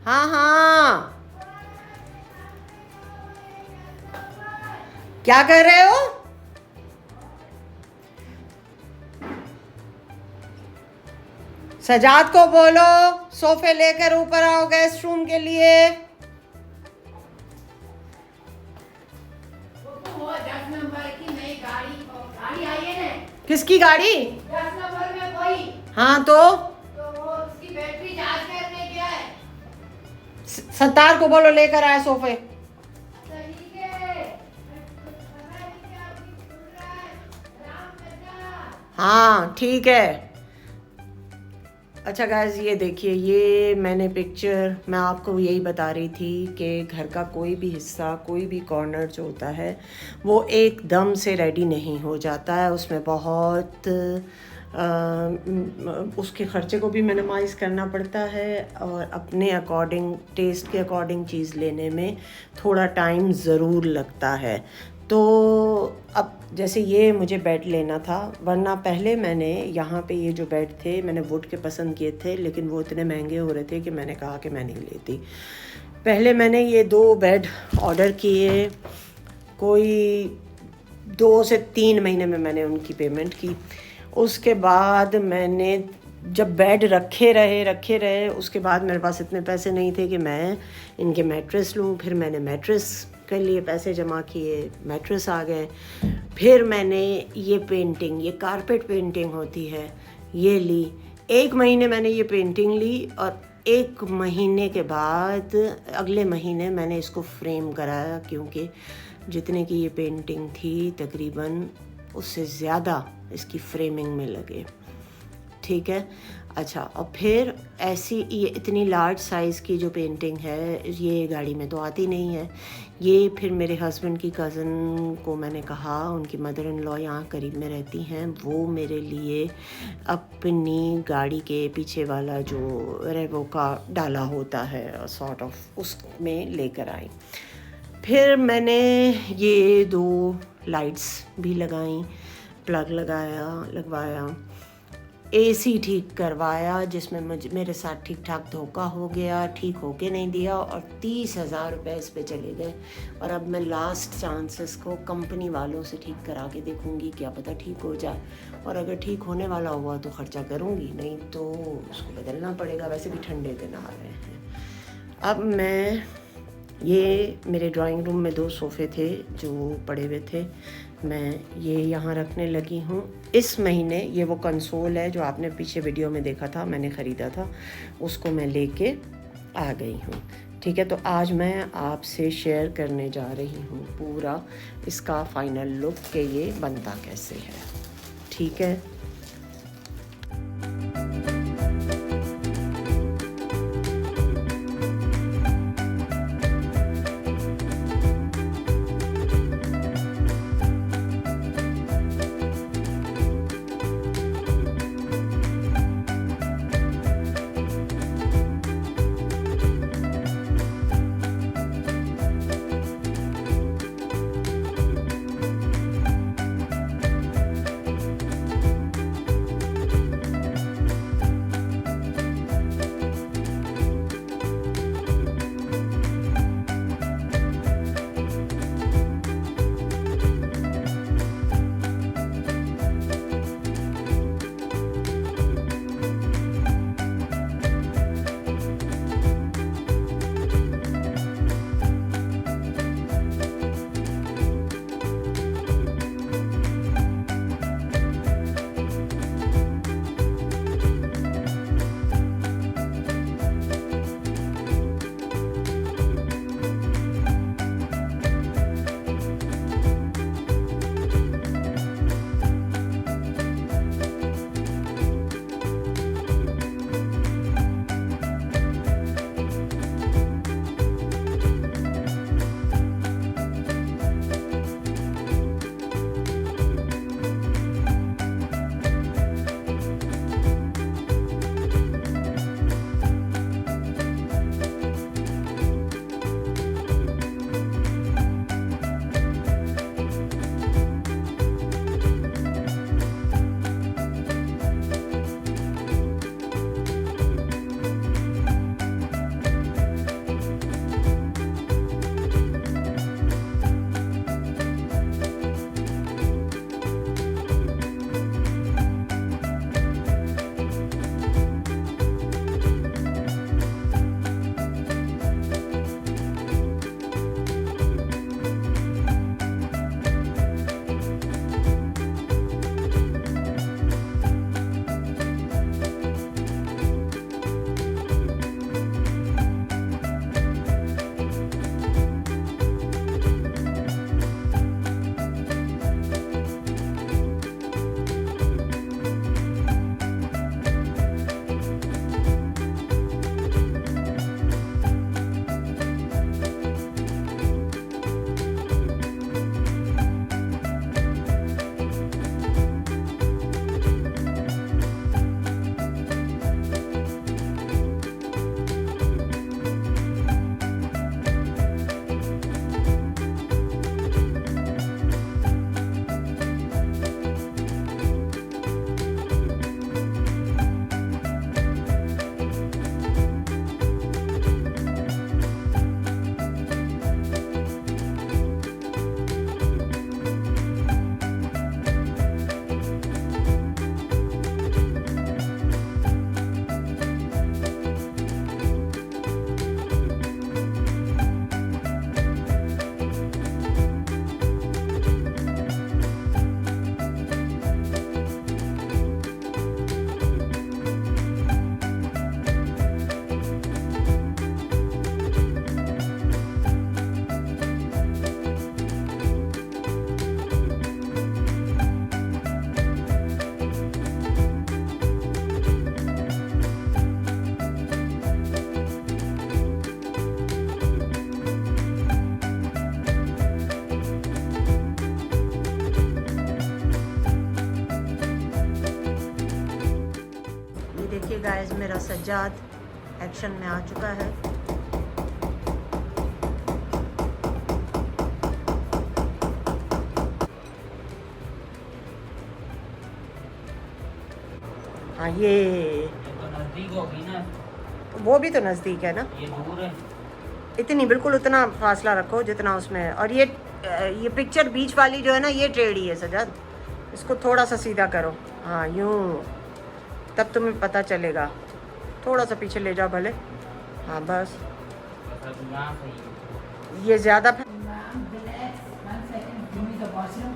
हाँ हाँ, क्या कर रहे हो? सजाद को बोलो सोफे लेकर ऊपर आओ गेस्ट रूम के लिए। वो 10 नंबर की नई गाड़ी आई है ना। किसकी गाड़ी? 10 नंबर में कोई। हाँ तो वो उसकी बैटरी चार्ज करने गया है। सत्तार को बोलो लेकर आए सोफे। ठीक है। पता नहीं क्या सुन रहा है। राम चाचा। हाँ ठीक है। अच्छा गाइस, ये देखिए, ये मैंने पिक्चर, मैं आपको यही बता रही थी कि घर का कोई भी हिस्सा, कोई भी कॉर्नर जो होता है वो एकदम से रेडी नहीं हो जाता है। उसमें बहुत उसके ख़र्चे को भी मिनिमाइज़ करना पड़ता है और अपने अकॉर्डिंग, टेस्ट के अकॉर्डिंग चीज़ लेने में थोड़ा टाइम ज़रूर लगता है। तो अब जैसे ये मुझे बेड लेना था, वरना पहले मैंने यहाँ पे ये जो बेड थे मैंने वुड के पसंद किए थे, लेकिन वो इतने महंगे हो रहे थे कि मैंने कहा कि मैं नहीं लेती। पहले मैंने ये 2 बेड ऑर्डर किए, कोई 2 से 3 महीने में मैंने उनकी पेमेंट की। उसके बाद मैंने जब बेड रखे रहे उसके बाद मेरे पास इतने पैसे नहीं थे कि मैं इनके मैट्रेस लूँ। फिर मैंने मैट्रेस के लिए पैसे जमा किए, मैट्रेस आ गए। फिर मैंने ये पेंटिंग, ये कारपेट पेंटिंग होती है, ये ली। 1 महीने मैंने ये पेंटिंग ली और 1 महीने के बाद अगले महीने मैंने इसको फ्रेम कराया, क्योंकि जितने की ये पेंटिंग थी तकरीबन उससे ज़्यादा इसकी फ्रेमिंग में लगे। ठीक है। अच्छा, और फिर ऐसी ये इतनी लार्ज साइज़ की जो पेंटिंग है ये गाड़ी में तो आती नहीं है। ये फिर मेरे हस्बैंड की कज़न को मैंने कहा, उनकी मदर इन लॉ यहाँ करीब में रहती हैं, वो मेरे लिए अपनी गाड़ी के पीछे वाला जो रेवो का डाला होता है सॉर्ट ऑफ, उसमें लेकर आई। फिर मैंने ये 2 लाइट्स भी लगाई, प्लग लगवाया, एसी ठीक करवाया, जिसमें मेरे साथ ठीक ठाक धोखा हो गया, ठीक होके नहीं दिया और 30,000 रुपये इस पे चले गए। और अब मैं लास्ट चांसेस को कंपनी वालों से ठीक करा के देखूँगी, क्या पता ठीक हो जाए। और अगर ठीक होने वाला हुआ तो ख़र्चा करूँगी, नहीं तो उसको बदलना पड़ेगा। वैसे भी ठंडे दिन आ रहे हैं। अब मैं ये मेरे ड्राइंग रूम में 2 सोफ़े थे जो पड़े हुए थे, मैं ये यहाँ रखने लगी हूँ। इस महीने ये वो कंसोल है जो आपने पीछे वीडियो में देखा था, मैंने ख़रीदा था, उसको मैं लेके आ गई हूँ। ठीक है, तो आज मैं आपसे शेयर करने जा रही हूँ पूरा इसका फाइनल लुक कि ये बनता कैसे है। ठीक है। हमारा सज्जाद एक्शन में आ चुका है। हाँ ये तो नजदीक होगी ना, वो भी तो नज़दीक है ना, ये दूर है। इतनी बिल्कुल उतना फासला रखो जितना उसमें है। और ये पिक्चर बीच वाली जो है ना, ये टेढ़ी है सजाद, इसको थोड़ा सा सीधा करो। हाँ यूँ, तब तुम्हें पता चलेगा। थोड़ा सा पीछे ले जाओ भले। हाँ बस, बस अब यहाँ सही है। ये ज़्यादा Ma'am, relax. 1 second. Give me the washroom.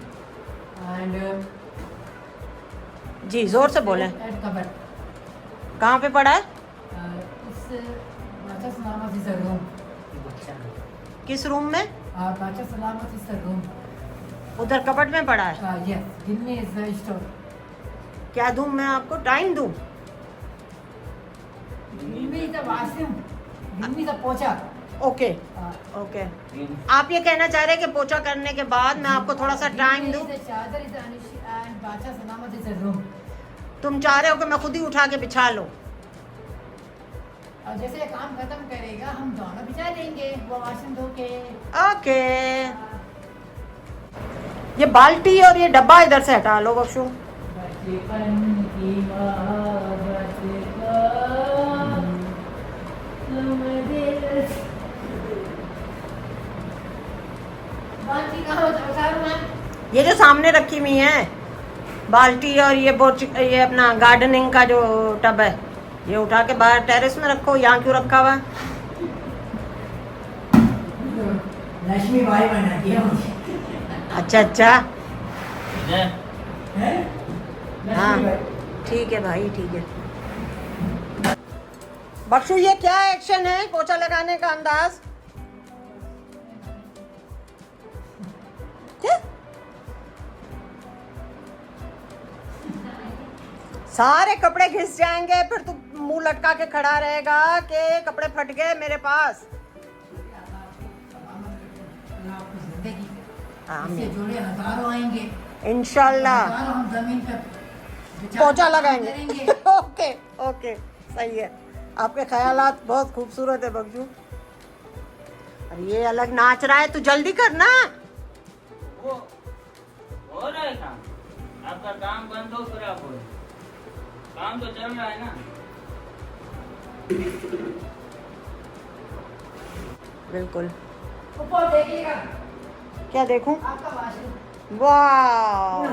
And जी ज़ोर से बोलें। at cupboard. कहाँ पे पड़ा है? It's Bacha Salamat is a room. अच्छा, किस रूम में? Bacha Salamat is a room. उधर कपट में पड़ा है। Yes. Give me is the store. क्या दूँ मैं आपको? टाइम दूँ? Give me the washroom. Give me the pocha. Okay okay. आप ये कहना चाह रहे हैं कि पोछा करने के बाद मैं आपको थोड़ा सा टाइम दूँ? चादर is and Bacha Salamat is a room. तुम चाह रहे हो कि मैं खुद ही उठा के बिछा लूँ? और जैसे काम खत्म करेगा हम दोनों बिछा देंगे वो वॉशरूम धो के। ओके। ये बाल्टी और ये डब्बा इधर से हटा लो बख्शू। बचपन की बाल्टी कहाँ होता है? ये जो सामने रखी हुई है बाल्टी और ये अपना गार्डनिंग का जो टब है, ये उठा के बाहर टेरेस में रखो। यहाँ क्यों रखा हुआ है? लक्ष्मी बाई बना दिया मुझे। अच्छा अच्छा, इधर हाँ ठीक है भाई, ठीक है। बख्शू ये क्या एक्शन है पोछा लगाने का अंदाज? क्या? सारे कपड़े घिस जाएंगे, फिर तू मुंह लटका के खड़ा रहेगा कि कपड़े फट गए मेरे पास। जिंदगी आमीन। इससे जुड़े हजारों आएंगे इंशाल्लाह हजारों, हम जमीन पर पोछा लगाएंगे। करेंगे। ओके ओके, सही है। आपके ख्यालात बहुत खूबसूरत है बख्शू। अरे ये अलग नाच रहा है, तू जल्दी करना। वो हो रहा है काम, आपका काम बंद हो फिर आप हो, काम तो चल रहा है ना। बिल्कुल। ऊपर देखिएगा क्या देखूं? आपका वॉशरूम। वाह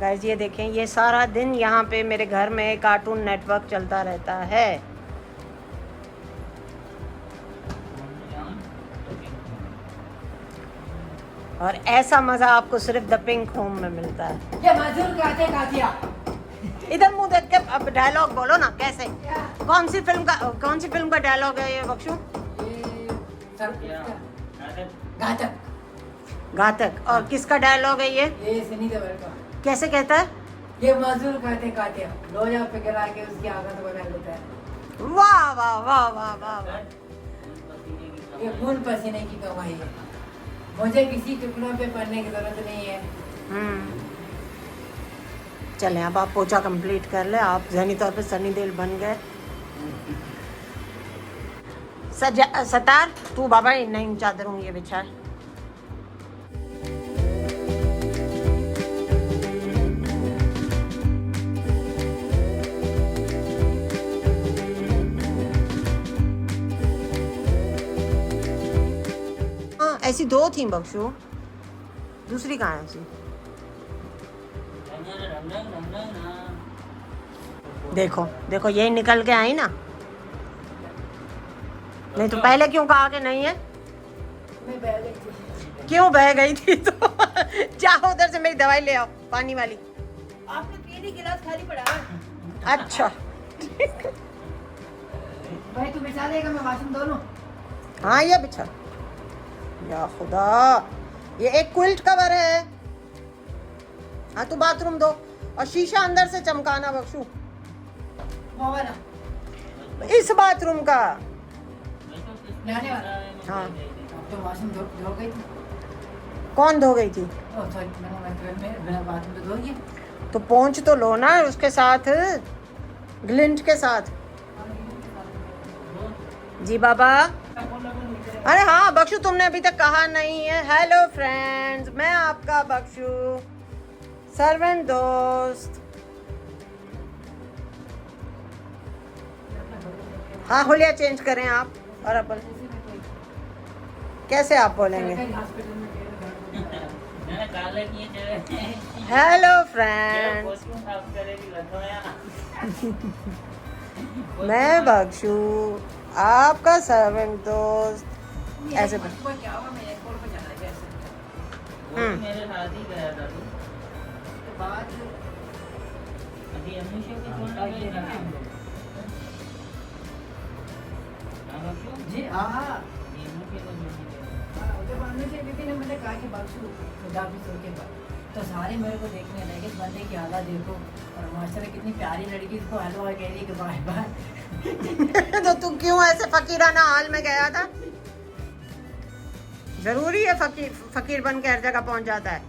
गाइस, ये देखें, ये सारा दिन यहाँ पे मेरे घर में कार्टून नेटवर्क चलता रहता है। और ऐसा मजा आपको सिर्फ द पिंक होम में मिलता है। ये मजदूर कहते कातिया। इधर मुंह देख के अब डायलॉग बोलो ना। कैसे? क्या? कौन सी फिल्म का डायलॉग है ये बख्शू? ये सर क्या? घातक। घातक। और किसका डायलॉग है ये? सनी देओल का। कैसे कहता है? ये मजदूर कहते कातिया, लोजा पे गिरा के उसकी आदत बना लेता है। वाह वाह वाह वाह वाह वाह। ये खून पसीने की कमाई है, मुझे किसी टुकड़ों पे पढ़ने की जरूरत नहीं है। चलें, अब आप पोछा कंप्लीट कर ले। आप ज़हनी तौर पे सनी देओल बन गए। सतार तू बाबा नई चादरों ये बिछा। हाँ ऐसी दो थी बख्शू, दूसरी कहाँ है ऐसी? देखो देखो, यही निकल के आई ना। नहीं तो पहले क्यों कहा कि नहीं है? मैं बह गई थी। क्यों बह गई थी? तो जाओ उधर से मेरी दवाई ले आओ, पानी वाली। आपने पीने गिलास खाली पड़ा है। अच्छा भाई तू बिछा देगा, मैं वॉशरूम धो लूं। हाँ ये बिछा। या खुदा, ये एक क्विल्ट कवर है। हाँ तू बाथरूम दो और शीशा अंदर से चमकाना बख्शू, वो वाला इस बाथरूम का। नहाने वाला। हाँ। अब तो वॉशरूम धो गई थी। कौन धो गई थी? ओह सॉरी, मैंने बाथरूम में धो दिया। तो पहुंच तो लो ना उसके साथ। ग्लिंट के साथ। जी बाबा। अरे हाँ बख्शू, तुमने अभी तक कहा नहीं है। हेलो फ्रेंड्स, मैं आपका बख्शू, सर्वेंट दोस्त। हाँ होलिया चेंज करें आप और अपन। कैसे आप बोलेंगे? हेलो फ्रेंड्स, मैं बख्शू, आपका सर्वेंट दोस्त। ऐसे क्या हुआ, मैं एयरपोर्ट पे जाना है वो मेरे साथ ही गया था तू। तो बाद अभी अनुष्का को छोड़ना गए थे ना हम लोग। हाँ बख्शू जी हाँ अनुष्का को छोड़ने गए थे। जब अनुष्का बीबी ने मुझे कहा कि बख्शू खुदा भी सो के बाद, तो सारे मेरे को देखने लगे इस बंदे की हालत देखो, और माशाल्लाह कितनी प्यारी लड़की, इसको हलवा कह रही कि बाय बाय। तो तू क्यों ऐसे फकीराना हाल में गया था? जरूरी है फकीर बन के हर जगह पहुंच जाता है?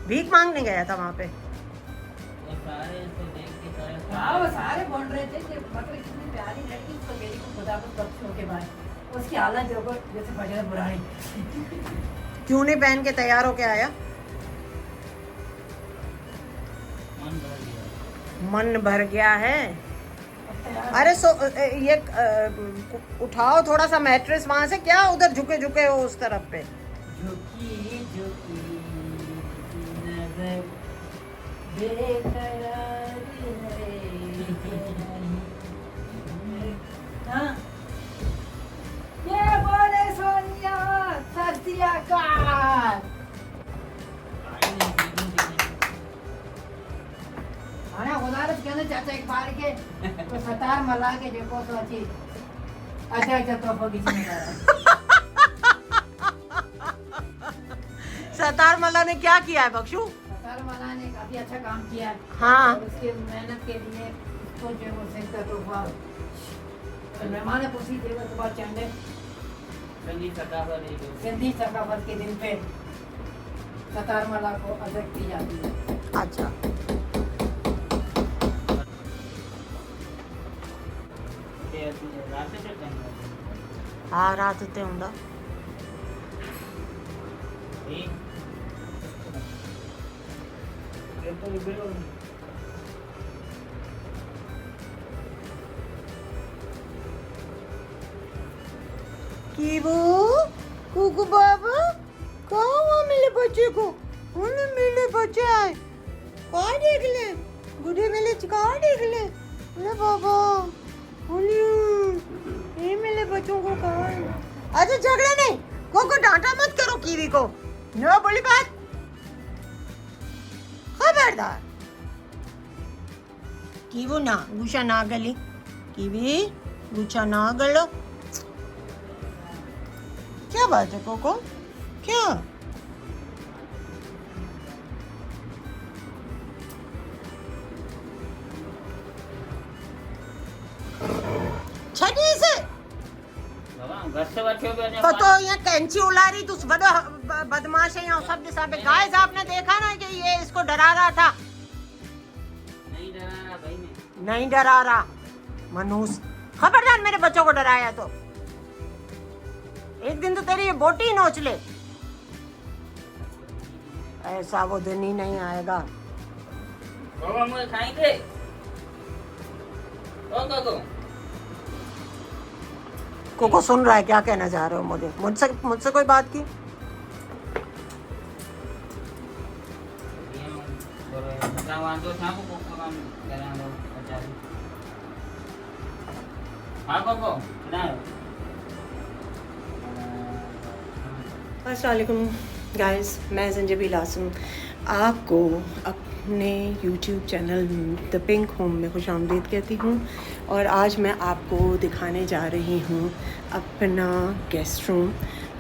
भीख मांगने गया था वहाँ पे? वो सारे इसको देख के सारे हाँ वो सारे बोल रहे थे कि मतलब कितनी प्यारी लड़की, इसको कह रही को खुदा को बख्शो के बाद, उसकी हालत देखो जैसे फजर बुराई। क्यों नहीं पहन के तैयार होके आया? मन भर गया। मन भर गया है। अरे ये उठाओ थोड़ा सा मैट्रेस वहां से, क्या उधर झुके झुके हो उस तरफ पे? झुकी झुकी नजर बेकरार है। हाँ? ये बोले सोनिया सत श्री अकाल। आना गुजारिश कहना चाचा एक बार के तो सतार मला के देखो तो अच्छी अच्छा तोहफा किसी ने सतार मला ने क्या किया है बख्शू? सतार मला ने काफी अच्छा काम किया है। हाँ। और उसके मेहनत के लिए उसको जो वो सही तोहफा और मेहमान ने पूछी थी वो बात चंडे सिंधी सकाफत के दिन पे सतार मला को अदब की जाती है। अच्छा हाँ रात उत्ते हुंदा। कीबू कुकू बाबा कहाँ हुआ मेरे बच्चे को? उन्हें मेरे बच्चे आए कहाँ देख ले बूढ़े मेले कहाँ देख ले। अरे बाबा ये मेरे बच्चों को कहाँ है? अच्छा झगड़ा नहीं, को डांटा मत करो कीवी को, न बोली बात, खबरदार। कीवू ना गुस्सा ना गली, कीवी गुस्सा ना गलो। क्या बात है कोको? क्या छड़ी से तो ये कैंची उला रही, तू बदमाश है यहाँ सब दिशा पे। गाइस आपने देखा ना कि ये इसको डरा रहा था। नहीं डरा रहा भाई, मैं नहीं डरा रहा मनूस, खबरदार मेरे बच्चों को डराया तो एक दिन तो तेरी ये बोटी नोच ले। ऐसा वो दिन ही नहीं आएगा। बाबा मुझे खाएंगे तो कोको सुन रहा है क्या कहना चाह रहे हो? मुझसे कोई बात की? अस्सलाम वालेकुम गाइस, मैं संजबील आसम आपको अपने YouTube channel the pink home में खुशामदीद कहती हूँ। और आज मैं आपको दिखाने जा रही हूँ अपना गेस्ट रूम।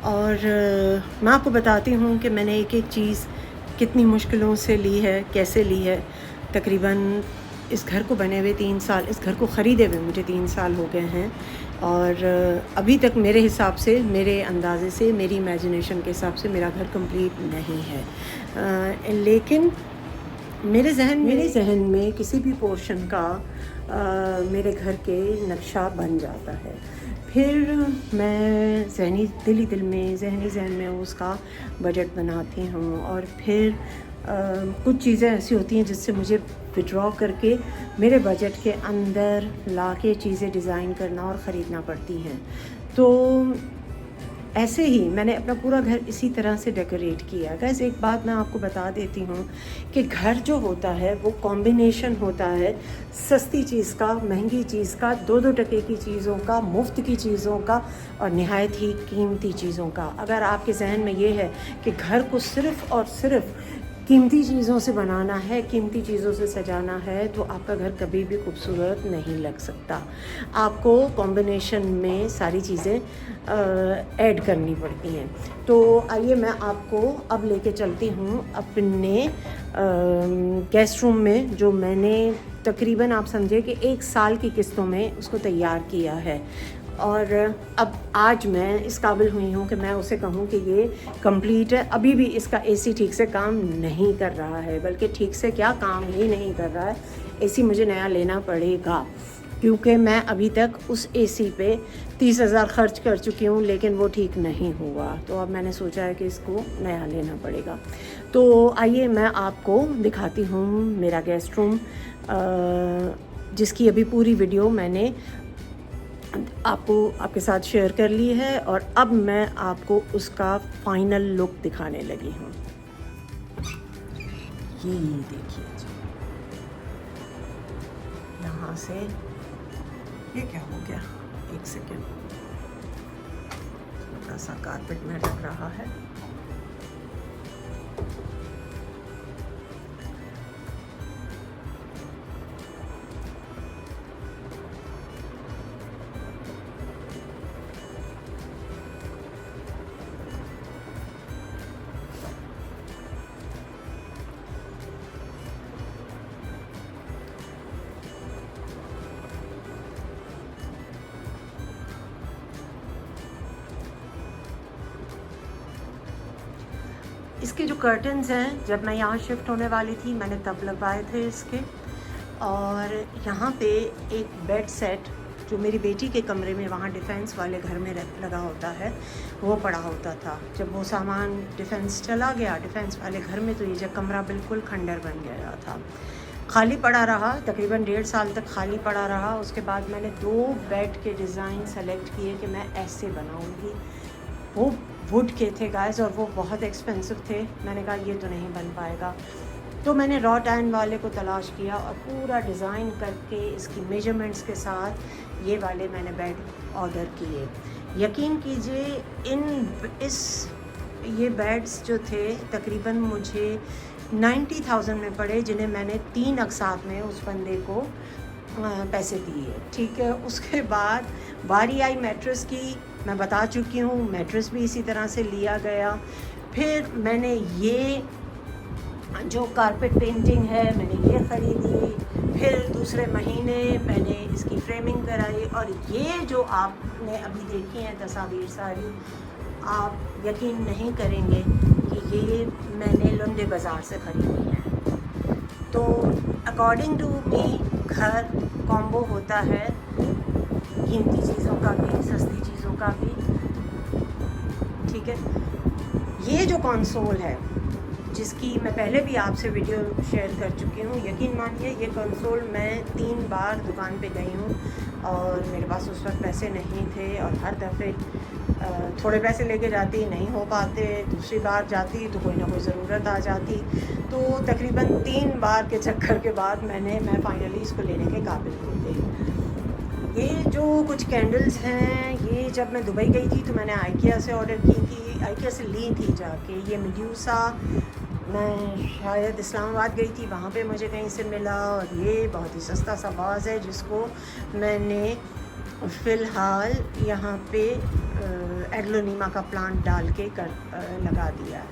और मैं आपको बताती हूँ कि मैंने एक एक चीज़ कितनी मुश्किलों से ली है, कैसे ली है। तकरीबन इस घर को बने हुए 3 साल, इस घर को ख़रीदे हुए मुझे 3 साल हो गए हैं। और अभी तक मेरे हिसाब से, मेरे अंदाज़े से, मेरी इमेजिनेशन के हिसाब से मेरा घर कंप्लीट नहीं है। लेकिन मेरे जहन में किसी भी पोर्शन का मेरे घर के नक्शा बन जाता है। फिर मैं जहनी जहन में उसका बजट बनाती हूँ और फिर कुछ चीज़ें ऐसी होती हैं जिससे मुझे विड्रॉ करके मेरे बजट के अंदर ला के चीज़ें डिज़ाइन करना और ख़रीदना पड़ती हैं। तो ऐसे ही मैंने अपना पूरा घर इसी तरह से डेकोरेट किया। गाइस एक बात मैं आपको बता देती हूँ कि घर जो होता है वो कॉम्बिनेशन होता है सस्ती चीज़ का, महंगी चीज़ का, 2-2 टके की चीज़ों का, मुफ्त की चीज़ों का और नहायत ही कीमती चीज़ों का। अगर आपके जहन में ये है कि घर को सिर्फ़ और सिर्फ कीमती चीज़ों से बनाना है, कीमती चीज़ों से सजाना है, तो आपका घर कभी भी खूबसूरत नहीं लग सकता। आपको कॉम्बिनेशन में सारी चीज़ें ऐड करनी पड़ती हैं। तो आइए मैं आपको अब लेके चलती हूँ अपने गेस्ट रूम में, जो मैंने तकरीबन आप समझे कि 1 साल की किस्तों में उसको तैयार किया है। और अब आज मैं इस काबिल हुई हूँ कि मैं उसे कहूँ कि ये कंप्लीट है। अभी भी इसका एसी ठीक से काम नहीं कर रहा है, बल्कि ठीक से क्या काम ही नहीं कर रहा है। एसी मुझे नया लेना पड़ेगा क्योंकि मैं अभी तक उस एसी पे 30,000 खर्च कर चुकी हूँ, लेकिन वो ठीक नहीं हुआ। तो अब मैंने सोचा है कि इसको नया लेना पड़ेगा। तो आइए मैं आपको दिखाती हूँ मेरा गेस्ट रूम, जिसकी अभी पूरी वीडियो मैंने आपके साथ शेयर कर ली है और अब मैं आपको उसका फाइनल लुक दिखाने लगी हूँ। ये देखिए जी, यहाँ से ये क्या हो गया, 1 सेकेंड, थोड़ा सा कारपेट में लग रहा है। इसके जो कर्टन्स हैं, जब मैं यहाँ शिफ्ट होने वाली थी मैंने तब लगवाए थे इसके। और यहाँ पे एक बेड सेट जो मेरी बेटी के कमरे में वहाँ डिफेंस वाले घर में लगा होता है, वो पड़ा होता था। जब वो सामान डिफेंस चला गया, डिफेंस वाले घर में, तो ये जो कमरा बिल्कुल खंडर बन गया था, खाली पड़ा रहा। तकरीबन 1.5 साल तक खाली पड़ा रहा। उसके बाद मैंने 2 बेड के डिज़ाइन सेलेक्ट किए कि मैं ऐसे बनाऊँगी। वो वुड के थे गाइस और वो बहुत एक्सपेंसिव थे। मैंने कहा ये तो नहीं बन पाएगा, तो मैंने रॉट आयरन वाले को तलाश किया और पूरा डिज़ाइन करके इसकी मेजरमेंट्स के साथ ये वाले मैंने बेड ऑर्डर किए। यकीन कीजिए ये बेड्स जो थे तकरीबन मुझे 90,000 में पड़े, जिन्हें मैंने 3 अक़सात में उस बंदे को पैसे दिए। ठीक है, उसके बाद बारी आई मैट्रेस की। मैं बता चुकी हूँ, मैट्रेस भी इसी तरह से लिया गया। फिर मैंने ये जो कारपेट पेंटिंग है मैंने ये ख़रीदी। फिर दूसरे महीने मैंने इसकी फ्रेमिंग कराई। और ये जो आपने अभी देखी हैं तस्वीर सारी, आप यकीन नहीं करेंगे कि ये मैंने लुंडे बाज़ार से ख़रीदी है। तो अकॉर्डिंग टू मी घर कॉम्बो होता है कीमती चीज़ों का भी, सस्ती चीज़ों का भी। ठीक है, ये जो कंसोल है जिसकी मैं पहले भी आपसे वीडियो शेयर कर चुकी हूँ, यकीन मानिए ये कंसोल मैं 3 बार दुकान पे गई हूँ और मेरे पास उस वक्त पैसे नहीं थे और हर दफ़े थोड़े पैसे लेके जाती, नहीं हो पाते। दूसरी बार जाती तो कोई ना कोई ज़रूरत आ जाती। तो तकरीबन 3 बार के चक्कर के बाद मैं फाइनली इसको लेने के काबिल हो गई। ये जो कुछ कैंडल्स हैं, ये जब मैं दुबई गई थी तो मैंने आइकिया से ऑर्डर की थी, आइकिया से ली थी जाके। ये मेड्यूसा मैं शायद इस्लामाबाद गई थी, वहाँ पे मुझे कहीं से मिला। और ये बहुत ही सस्ता सा वाज़ है जिसको मैंने फ़िलहाल यहाँ पे एग्लोनीमा का प्लांट डाल के लगा दिया।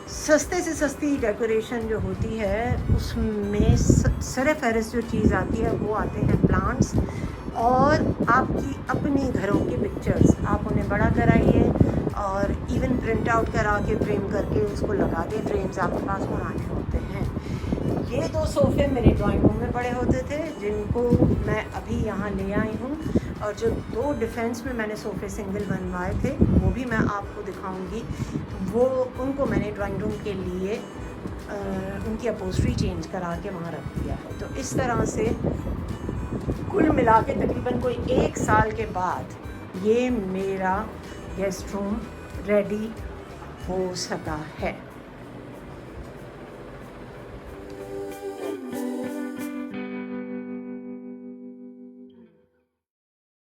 सस्ते से सस्ती डेकोरेशन जो होती है उसमें सर-ए-फ़हरिस्त जो चीज़ आती है वो आते हैं प्लांट्स और आपकी अपनी घरों की पिक्चर्स। आप उन्हें बड़ा कराइए और इवन प्रिंट आउट करा के फ्रेम करके उसको लगा दें। फ्रेम्स आपके पास पुराने होते हैं ये 2 सोफ़े मेरे ड्राइंग रूम में पड़े होते थे, जिनको मैं अभी यहाँ ले आई हूँ। और जो 2 डिफेंस में मैंने सोफ़े सिंगल बनवाए थे, वो भी मैं आपको दिखाऊंगी। वो उनको मैंने ड्राइंग रूम के लिए उनकी अपहोल्स्ट्री चेंज करा के वहाँ रख दिया है। तो इस तरह से कुल मिला के तकरीबन कोई 1 साल के बाद ये मेरा गेस्ट रूम रेडी हो सका है।